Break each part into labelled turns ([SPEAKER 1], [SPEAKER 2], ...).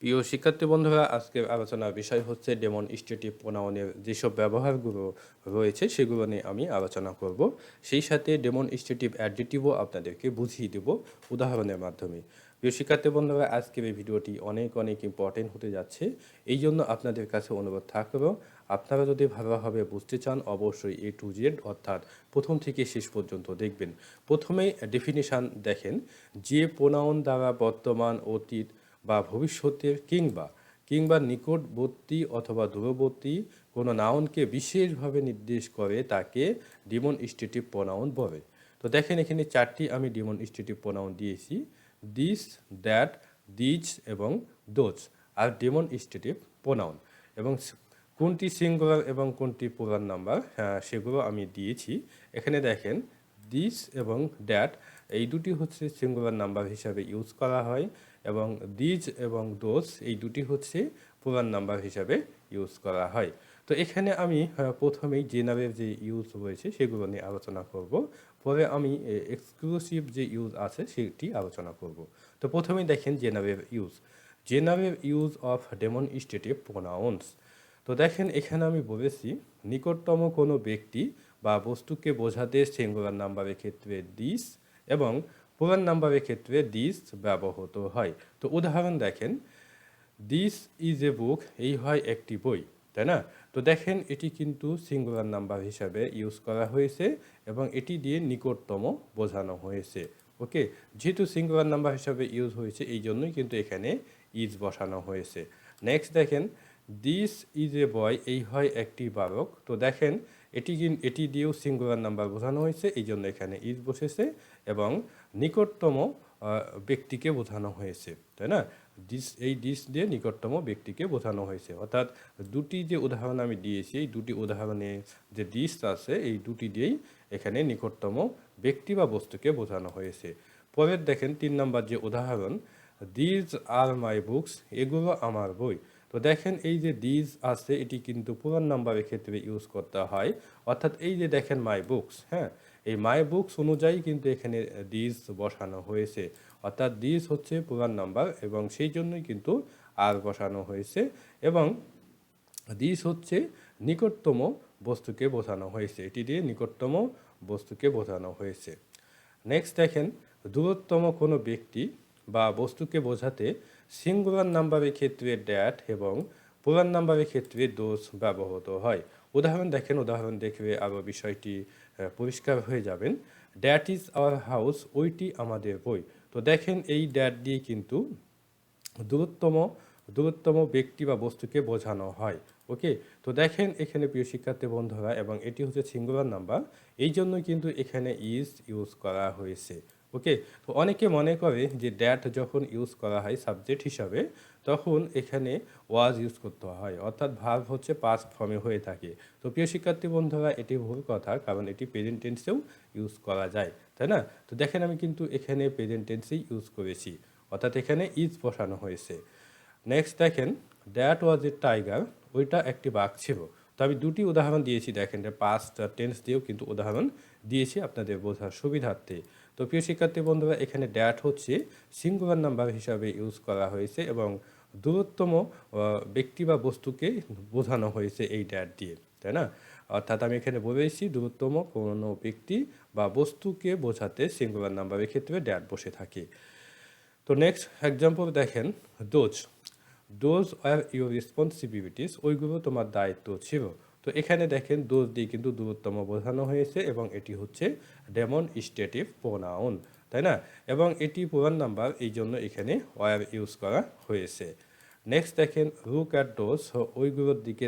[SPEAKER 1] প্রিয় শিক্ষার্থী বন্ধুরা, আজকের আলোচনার বিষয় হচ্ছে ডেমনস্ট্রেটিভ প্রোনাউনের যেসব ব্যবহারগুলো রয়েছে সেগুলো নিয়ে আমি আলোচনা করব। সেই সাথে ডেমনস্ট্রেটিভ অ্যাডজেক্টিভও আপনাদেরকে বুঝিয়ে দেব উদাহরণের মাধ্যমে। প্রিয় শিক্ষার্থী বন্ধুরা, আজকের এই ভিডিওটি অনেক অনেক ইম্পর্টেন্ট হতে যাচ্ছে। এই জন্য আপনাদের কাছে অনুরোধ থাকলো, আপনারা যদি ভালোভাবে বুঝতে চান অবশ্যই A to Z অর্থাৎ প্রথম থেকে শেষ পর্যন্ত দেখবেন। প্রথমেই ডেফিনিশান দেখেন, যে প্রোনাউন দ্বারা বর্তমান, অতীত বা ভবিষ্যতের কিংবা নিকটবর্তী অথবা দূরবর্তী কোনো নাউনকে বিশেষভাবে নির্দেশ করে তাকে ডেমনস্ট্রেটিভ প্রোনাউন বলে। তো দেখেন, এখানে চারটি আমি ডেমনস্ট্রেটিভ প্রোনাউন দিয়েছি: দিস, দ্যাট, দিজ এবং দোজ আর ডেমনস্ট্রেটিভ প্রোনাউন। এবং কোনটি সিঙ্গুলার এবং কোনটি প্লুরাল নাম্বার সেগুলো আমি দিয়েছি। এখানে দেখেন, দিস এবং দ্যাট এই দুটি হচ্ছে সিঙ্গুলার নাম্বার হিসাবে ইউজ করা হয়, এবং দিজ এবং দোজ এই দুটি হচ্ছে প্লুরাল নাম্বার হিসাবে ইউজ করা হয়। তো এখানে আমি প্রথমেই জেনারেল যে ইউজ রয়েছে সেগুলো নিয়ে আলোচনা করব, পরে আমি এক্সক্লুসিভ যে ইউজ আছে সেটি আলোচনা করব। তো প্রথমেই দেখেন general use of demonstrative pronouns. তো দেখেন, এখানে আমি বলেছি নিকটতম কোনো ব্যক্তি বা বস্তুকে বোঝাতে সিঙ্গুলার নাম্বারের ক্ষেত্রে দিস এবং প্লুরাল নাম্বারের ক্ষেত্রে দিস ব্যবহৃত হয়। তো উদাহরণ দেখেন, দিস ইজ এ বুক, এই হয় একটি বই, তাই না? তো দেখেন, এটি কিন্তু সিঙ্গুলার নাম্বার হিসাবে ইউজ করা হয়েছে এবং এটি দিয়ে নিকটতম বোঝানো হয়েছে। ওকে, যেহেতু সিঙ্গুলার নাম্বার হিসাবে ইউজ হয়েছে এই জন্যই কিন্তু এখানে ইজ বসানো হয়েছে। নেক্সট দেখেন, দিস ইজ এ বয়, এই হয় একটি বালক। তো দেখেন, এটি দিয়েও সিঙ্গুলার নাম্বার বোঝানো হয়েছে, এই জন্য এখানে ইজ বসেছে এবং নিকটতম ব্যক্তিকে বোঝানো হয়েছে, তাই না? দিস দিয়ে নিকটতম ব্যক্তিকে বোঝানো হয়েছে। অর্থাৎ দুটি যে উদাহরণ আমি দিয়েছি, এই দুটি উদাহরণে যে দিস আছে এই দুটি দিয়েই এখানে নিকটতম ব্যক্তি বা বস্তুকে বোঝানো হয়েছে। পরের দেখেন 3 নম্বর যে উদাহরণ, দিজ আর মাই বুকস, এগুলো আমার বই। তো দেখেন, এই যে দিজ আছে এটি কিন্তু প্লুরাল নাম্বারের ক্ষেত্রে ইউজ করতে হয়। অর্থাৎ এই যে দেখেন মাই বুকস, হ্যাঁ, এই মাই বুকস অনুযায়ী কিন্তু এখানে দিজ বসানো হয়েছে। অর্থাৎ দিজ হচ্ছে প্লুরাল নাম্বার এবং সেই জন্যই কিন্তু আর বসানো হয়েছে, এবং দিস হচ্ছে নিকটতম বস্তুকে বোঝানো হয়েছে, এটি দিয়ে নিকটতম বস্তুকে বোঝানো হয়েছে। নেক্সট দেখেন, দূরতম কোনো ব্যক্তি বা বস্তুকে বোঝাতে সিঙ্গুলার নাম্বারের ক্ষেত্রে ড্যাট এবং প্লুরাল নাম্বারের ক্ষেত্রে দোজ ব্যবহৃত হয়। উদাহরণ দেখলে আরও বিষয়টি পরিষ্কার হয়ে যাবেন। ড্যাট ইজ আওয়ার হাউস, ওইটি আমাদের বই। তো দেখেন, এই ড্যাট দিয়ে কিন্তু দূরতম দূরতম ব্যক্তি বা বস্তুকে বোঝানো হয়। ওকে, তো দেখেন এখানে প্রিয় শিক্ষার্থী বন্ধুরা, এবং এটি হচ্ছে সিঙ্গুলার নাম্বার, এই জন্য কিন্তু এখানে ইজ ইউজ করা হয়েছে। ওকে, তো অনেকে মনে করে যে ড্যাট যখন ইউজ করা হয় সাবজেক্ট হিসাবে তখন এখানে ওয়াজ ইউজ করতে হয়, অর্থাৎ ভার্ব হচ্ছে পাস্ট ফর্মে হয়ে থাকে। তো প্রিয় শিক্ষার্থী বন্ধুরা, এটি ভুল কথা, কারণ এটি প্রেজেন্ট টেন্সেও ইউজ করা যায়, তাই না? তো দেখেন, আমি কিন্তু এখানে প্রেজেন্ট টেন্সেই ইউজ করেছি, অর্থাৎ এখানে ইজ বসানো হয়েছে। নেক্সট দেখেন, দ্যাট ওয়াজ এ টাইগার, ওইটা একটি বাঘ ছিল। তো আমি দুটি উদাহরণ দিয়েছি, দেখেন পাস্ট টেন্স দিয়েও কিন্তু উদাহরণ দিয়েছি আপনাদের বোঝার সুবিধার্থে। তো প্রিয় শিক্ষার্থী বন্ধুরা, এখানে দ্যাট হচ্ছে সিঙ্গুলার নাম্বার হিসাবে ইউজ করা হয়েছে এবং দূরতম ব্যক্তি বা বস্তুকে বোঝানো হয়েছে এই দ্যাট দিয়ে, তাই না? অর্থাৎ আমি এখানে বলেছি দূরতম কোনো ব্যক্তি বা বস্তুকে বোঝাতে সিঙ্গুলার নাম্বারের ক্ষেত্রে দ্যাট বসে থাকে। তো নেক্সট এক্সাম্পল দেখেন, those those are your responsibilities, ওইগুলো তোমার দায়িত্ব ছিল। তো এখানে দেখেন, দোজ দিয়ে কিন্তু দূরতম বোঝানো হয়েছে এবং এটি হচ্ছে ডেমনস্ট্রেটিভ প্রোনাউন, তাই না? এবং এটি প্লুরাল নাম্বার, এই জন্য এখানে ওয়ার ইউজ করা হয়েছে। নেক্সট দেখেন, লুক অ্যাট দোজ, ওইগুলোর দিকে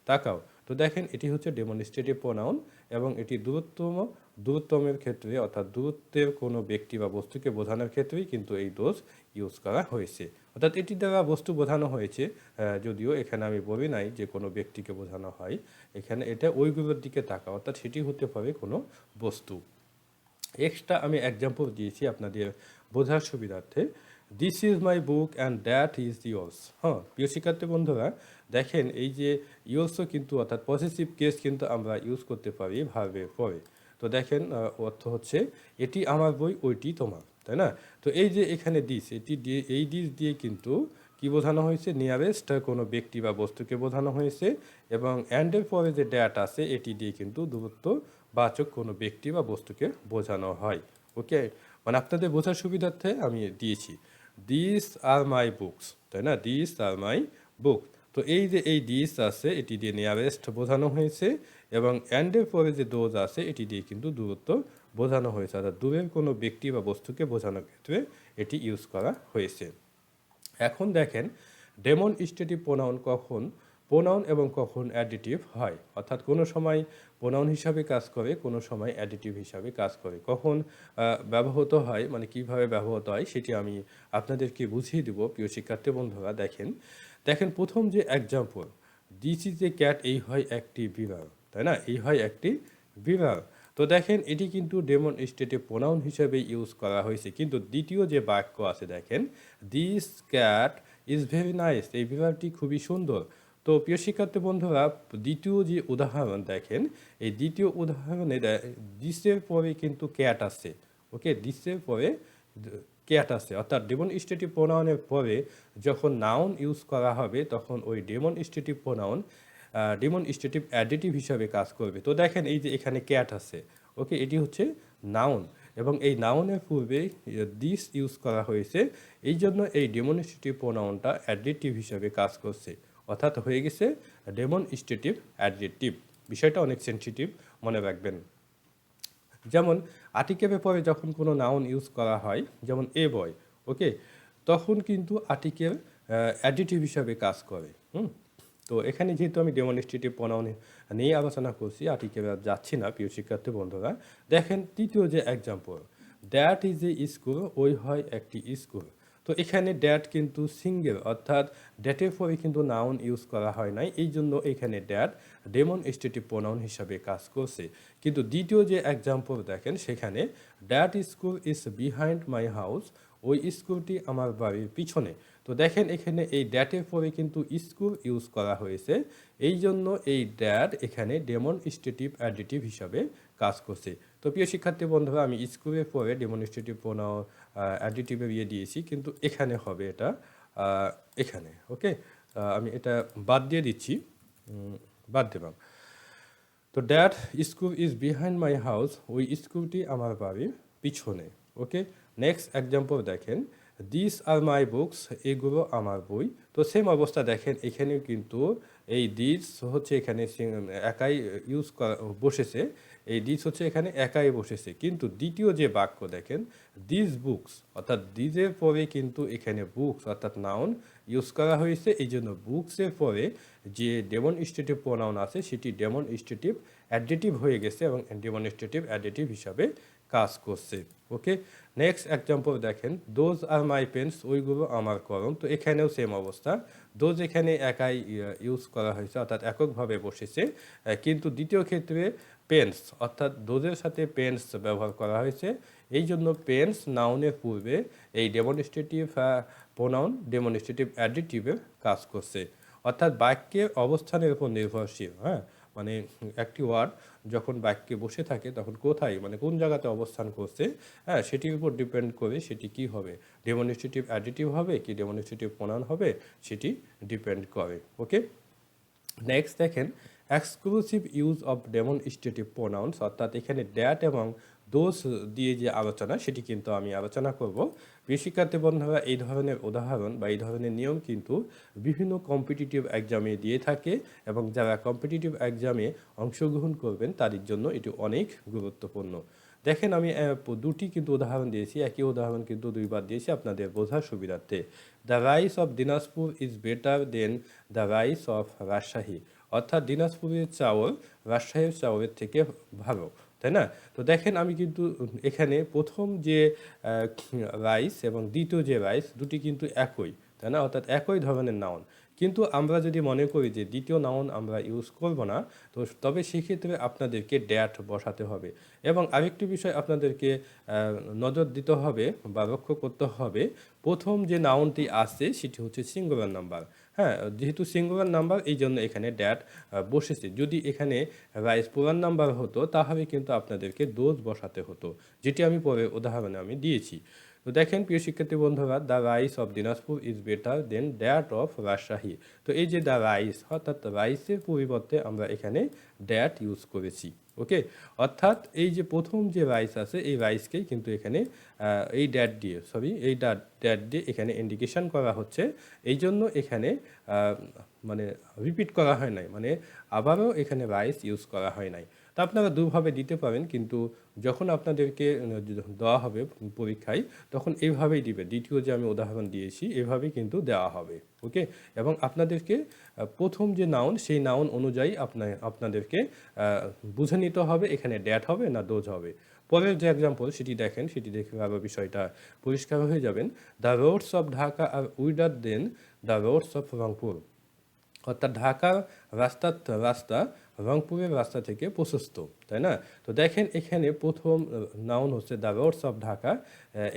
[SPEAKER 1] তাকাও। তো দেখেন, এটি হচ্ছে ডেমনস্ট্রেটিভ প্রোনাউন এবং এটি দূরত্বের ক্ষেত্রে, অর্থাৎ দূরত্বের কোনো ব্যক্তি বা বস্তুকে বোঝানোর ক্ষেত্রেই কিন্তু এই দোজ ইউজ করা হয়েছে। অর্থাৎ এটি দ্বারা বস্তু বোঝানো হয়েছে, যদিও এখানে আমি বলি নাই যে কোনো ব্যক্তিকে বোঝানো হয়, এখানে এটা ওইগুলোর দিকে তাকাও, অর্থাৎ সেটি হতে পারে কোনো বস্তু। এক্সট্রা আমি এক্সাম্পল দিয়েছি আপনাদের বোঝার সুবিধার্থে। This is my book and that is yours. হ্যাঁ, প্রিয় শিক্ষার্থী বন্ধুরা, দেখেন এই যে ইয়োর্সও কিন্তু, অর্থাৎ পজিটিভ কেস কিন্তু আমরা ইউজ করতে পারি ভার্বের পরে। তো দেখেন, অর্থ হচ্ছে এটি আমার বই, ওইটি তোমার, তাই না? তো এই যে এখানে দিস, এটি দিয়ে এই দিস দিয়ে কিন্তু কি বোঝানো হয়েছে, নিয়ারেস্ট কোনো ব্যক্তি বা বস্তুকে বোঝানো হয়েছে, এবং অ্যান্ডের পরে যে ড্যাট আছে এটি দিয়ে কিন্তু দূরত্ব বাচক কোনো ব্যক্তি বা বস্তুকে বোঝানো হয়। ওকে, মানে আপনাদের বোঝার সুবিধার্থে আমি দিয়েছি দিস আর মাই বুকস, তাই না? দিস আর মাই বুক। তো এই যে এই দিস আছে এটি দিয়ে নিয়ারেস্ট বোঝানো হয়েছে, এবং অ্যান্ডের পরে যে দোজ আছে এটি দিয়ে কিন্তু দূরত্ব বোঝানো হয়েছে, অর্থাৎ দূরের কোনো ব্যক্তি বা বস্তুকে বোঝানোর ক্ষেত্রে এটি ইউজ করা হয়েছে। এখন দেখেন ডেমনস্ট্রেটিভ প্রোনাউন কখন প্রোনাউন এবং কখন অ্যাডিটিভ হয়, অর্থাৎ কোনো সময় প্রোনাউন হিসাবে কাজ করে, কোনো সময় অ্যাডিটিভ হিসাবে কাজ করে। কখন ব্যবহৃত হয়, মানে কিভাবে ব্যবহৃত হয় সেটি আমি আপনাদেরকে বুঝিয়ে দেব প্রিয় শিক্ষার্থী বন্ধুরা। দেখেন দেখেন প্রথম যে example, this is a cat, এই হয় একটি বিড়াল, তাই না? এই হয় একটি বিড়াল। তো দেখেন এটি কিন্তু ডেমনস্ট্রেটিভ প্রোনাউন হিসেবে ইউজ করা হয়েছে, কিন্তু দ্বিতীয় যে বাক্য আছে দেখেন, this cat is very nice, এই বিড়ালটি খুবই সুন্দর। তো প্রিয় শিক্ষার্থী বন্ধুরা, দ্বিতীয় যে উদাহরণ দেখেন, এই দ্বিতীয় উদাহরণে দিসের পরে কিন্তু ক্যাট আছে। ওকে, দিসের পরে ক্যাট আছে, অর্থাৎ ডেমনস্ট্রেটিভ প্রোনাউনের পরে যখন নাউন ইউজ করা হবে তখন ওই ডেমনস্ট্রেটিভ প্রোনাউন ডেমনস্ট্রেটিভ অ্যাডিটিভ হিসাবে কাজ করবে। তো দেখেন এই যে এখানে ক্যাট আছে, ওকে, এটি হচ্ছে নাউন, এবং এই নাউনের পূর্বে দিস ইউজ করা হয়েছে, এই জন্য এই ডেমনস্ট্রেটিভ প্রোনাউনটা অ্যাডজেক্টিভ হিসাবে কাজ করছে, অর্থাৎ হয়ে গেছে ডেমনস্ট্রেটিভ অ্যাডজেক্টিভ। বিষয়টা অনেক সেনসিটিভ, মনে রাখবেন। যেমন আর্টিকেলের পরে যখন কোনো নাউন ইউজ করা হয়, যেমন এ বয়, ওকে, তখন কিন্তু আর্টিকেল অ্যাডিটিভ হিসাবে কাজ করে। তো এখানে যেহেতু আমি ডেমনস্ট্রেটিভ প্রোনাউন নিয়ে আলোচনা করছি, আর্টিকেলে আর যাচ্ছি না প্রিয় শিক্ষার্থী বন্ধুরা। দেখেন তৃতীয় যে example, that is a school, ওই হয় একটি স্কুল। তো এখানে ড্যাট কিন্তু সিঙ্গেল, অর্থাৎ ড্যাটের পরে কিন্তু নাউন ইউজ করা হয় নাই, এই জন্য এখানে ড্যাট ডেমনস্ট্রেটিভ প্রোনাউন হিসাবে কাজ করছে। কিন্তু দ্বিতীয় যে এক্সাম্পল দেখেন, সেখানে that school is behind my house, ওই স্কুলটি আমার বাড়ির পিছনে। তো দেখেন এখানে এই দ্যাটের পরে কিন্তু স্কুল ইউজ করা হয়েছে, এই জন্য এই দ্যাট এখানে ডেমনস্ট্রেটিভ অ্যাডিটিভ হিসাবে কাজ করছে। তো প্রিয় শিক্ষার্থী বন্ধুরা, আমি স্কুলের পরে ডেমনস্ট্রেটিভ প্রোনাউন অ্যাডিটিভে দিয়েছি, কিন্তু এখানে হবে এটা এখানে, ওকে, আমি এটা বাদ দিয়ে দিচ্ছি, বাদ দিলাম। তো that school is behind my house, ওই স্কুলটি আমার বাড়ির পিছনে। ওকে, নেক্সট এক্সাম্পল দেখেন, দিস আর মাই বুকস, এগুলো আমার বই। তো সেম অবস্থা দেখেন, এখানেও কিন্তু এই দিস হচ্ছে এখানে একাই ইউজ করা বসেছে, এই দিস হচ্ছে এখানে একাই বসেছে, কিন্তু দ্বিতীয় যে বাক্য দেখেন, দিস বুকস, অর্থাৎ দিজের পরে কিন্তু এখানে বুকস অর্থাৎ নাউন ইউজ করা হয়েছে, এই জন্য বুকসের পরে যে ডেমনস্ট্রেটিভ প্রোনাউন আছে সেটি ডেমনস্ট্রেটিভ অ্যাডজেক্টিভ হয়ে গেছে এবং ডেমনস্ট্রেটিভ অ্যাডজেক্টিভ হিসাবে কাজ করছে। ওকে, নেক্সট এক্সাম্পল দেখেন, দোজ আর মাই পেন্স, ওইগুলো আমার কলম। তো এখানেও সেম অবস্থা, দোজ এখানে একাই ইউজ করা হয়েছে, অর্থাৎ এককভাবে বসেছে, কিন্তু দ্বিতীয় ক্ষেত্রে পেন্স অর্থাৎ দোজের সাথে পেন্স ব্যবহার করা হয়েছে, এই জন্য পেন্স নাউনের পূর্বে এই ডেমনস্ট্রেটিভ প্রোনাউন ডেমনস্ট্রেটিভ অ্যাডজেক্টিভের কাজ করছে, অর্থাৎ বাক্যের অবস্থানের উপর নির্ভরশীল। হ্যাঁ, মানে একটি ওয়ার্ড যখন বাক্যে বসে থাকে তখন কোথায়, মানে কোন জায়গাতে অবস্থান করছে, হ্যাঁ, সেটির উপর ডিপেন্ড করে সেটি কি হবে, ডেমনস্ট্রেটিভ অ্যাডজেক্টিভ হবে কি ডেমনস্ট্রেটিভ প্রোনাউন হবে, সেটি ডিপেন্ড করে। ওকে, নেক্সট দেখেন, exclusive use of demonstrative pronouns, অর্থাৎ এখানে দ্যাট এবং দোজ দিয়ে যে আলোচনা সেটি কিন্তু আমি আলোচনা করব। প্রিয় শিক্ষার্থী বন্ধুরা, এই ধরনের উদাহরণ বা এই ধরনের নিয়ম কিন্তু বিভিন্ন কম্পিটিটিভ এক্সামে দিয়ে থাকে, এবং যারা কম্পিটিটিভ এক্সামে অংশগ্রহণ করবেন তাদের জন্য এটি অনেক গুরুত্বপূর্ণ। দেখেন আমি দুটি কিন্তু উদাহরণ দিয়েছি, একই উদাহরণ কিন্তু দুইবার দিয়েছি আপনাদের বোঝার সুবিধার্থে। The rice of Dinajpur is better then the rice of Rajshahi, অর্থাৎ দিনাজপুরের চাউল রাজশাহীর চাউলের থেকে ভালো, তাই না? তো দেখেন আমি কিন্তু এখানে প্রথম যে রাইস এবং দ্বিতীয় যে রাইস দুটি কিন্তু একই, তাই না? অর্থাৎ একই ধরনের নাউন, কিন্তু আমরা যদি মনে করি যে দ্বিতীয় নাউন আমরা ইউজ করব না, তো তবে সেক্ষেত্রে আপনাদেরকে ড্যাট বসাতে হবে। এবং আরেকটি বিষয় আপনাদেরকে নজর দিতে হবে বা লক্ষ্য করতে হবে, প্রথম যে নাউনটি আসছে সেটি হচ্ছে সিঙ্গুলার নাম্বার। হ্যাঁ, যেহেতু সিঙ্গুলার নাম্বার এই জন্য এখানে ড্যাট বসেছে, যদি এখানে রাইস পুরান নাম্বার হতো তাহলে কিন্তু আপনাদেরকে দোজ বসাতে হতো, যেটি আমি পরে উদাহরণে আমি দিয়েছি। তো দেখেন প্রিয় শিক্ষার্থী বন্ধুরা, the rice of Dinajpur is better then that of Rajshahi. তো এই যে দ্য রাইস, অর্থাৎ রাইসের পরিবর্তে আমরা এখানে দ্যাট ইউজ করেছি। ওকে, অর্থাৎ এই যে প্রথম যে রাইস আছে এই রাইসকেই কিন্তু এখানে এই ড্যাট দিয়ে, এই ড্যাট দিয়ে এখানে ইন্ডিকেশন করা হচ্ছে। এই জন্য এখানে মানে রিপিট করা হয় নাই, মানে আবারও এখানে রাইস ইউজ করা হয় নাই। তা আপনারা দুভাবে দিতে পারেন, কিন্তু যখন আপনাদেরকে দেওয়া হবে পরীক্ষায় তখন এইভাবেই দিবে। দ্বিতীয় যে আমি উদাহরণ দিয়েছি এভাবেই কিন্তু দেওয়া হবে। ওকে, এবং আপনাদেরকে প্রথম যে নাউন সেই নাউন অনুযায়ী আপনাদেরকে বুঝে নিতে হবে এখানে ড্যাট হবে না দোজ হবে। পরের যে এক্সাম্পল সেটি দেখেন, সেটি দেখে আবার বিষয়টা পরিষ্কার হয়ে যাবেন। দ্য রোডস অফ ঢাকা আর wider than the roads of Rangpur. অর্থাৎ ঢাকার রাস্তা রংপুরের রাস্তা থেকে প্রশস্ত, তাই না? তো দেখেন এখানে প্রথম নাউন হচ্ছে দ্য রোডস অফ ঢাকা,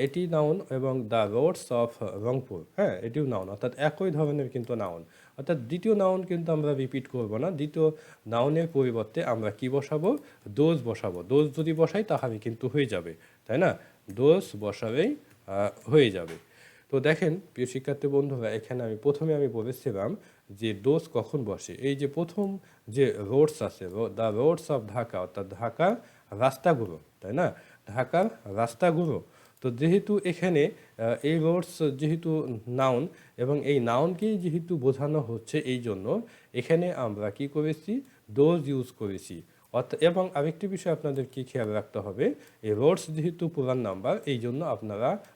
[SPEAKER 1] এটি নাউন, এবং দ্য রোডস অফ রংপুর, হ্যাঁ, এটিও নাউন, অর্থাৎ একই ধরনের কিন্তু নাউন। অর্থাৎ দ্বিতীয় নাউন কিন্তু আমরা রিপিট করব না, দ্বিতীয় নাউনের পরিবর্তে আমরা কি বসাবো? দোজ বসাবো। দোজ যদি বসাই তাহলে কিন্তু হয়ে যাবে, তাই না? দোজ বসাবেই হয়ে যাবে। তো দেখেন প্রিয় শিক্ষার্থী বন্ধুরা, এখানে প্রথমে আমি বলেছিলাম যে ডোজ কখন বসে। এই যে প্রথম যে রোডস আছে, দ্য রোডস অফ ঢাকা, অর্থাৎ ঢাকার রাস্তাগুলো, তাই না? ঢাকার রাস্তাগুলো। তো যেহেতু এখানে এই রোডস যেহেতু নাউন, এবং এই নাউনকেই যেহেতু বোঝানো হচ্ছে, এই জন্য এখানে আমরা কি করেছি? ডোজ ইউজ করেছি। এবং আরেকটি বিষয় আপনাদেরকে খেয়াল রাখতে হবে, এই রোডস যেহেতু পুরান নাম্বার, এই জন্য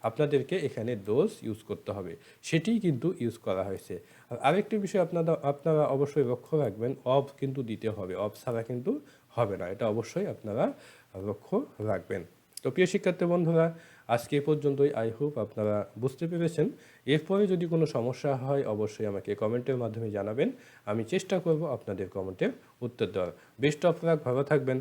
[SPEAKER 1] আপনাদেরকে এখানে ডোজ ইউজ করতে হবে, সেটিই কিন্তু ইউজ করা হয়েছে। আর আরেকটি বিষয় আপনারা অবশ্যই লক্ষ্য রাখবেন, অফ কিন্তু দিতে হবে, অফ ছাড়া কিন্তু হবে না, এটা অবশ্যই আপনারা লক্ষ্য রাখবেন। তো প্রিয় শিক্ষার্থী বন্ধুরা, আজকে এ পর্যন্তই। আই হোপ আপনারা বুঝতে পেরেছেন। এরপরে যদি কোনো সমস্যা হয় অবশ্যই আমাকে কমেন্টের মাধ্যমে জানাবেন, আমি চেষ্টা করব আপনাদের কমেন্টের উত্তর দেওয়ার। বেস্ট অফ লাক, ভালো থাকবেন।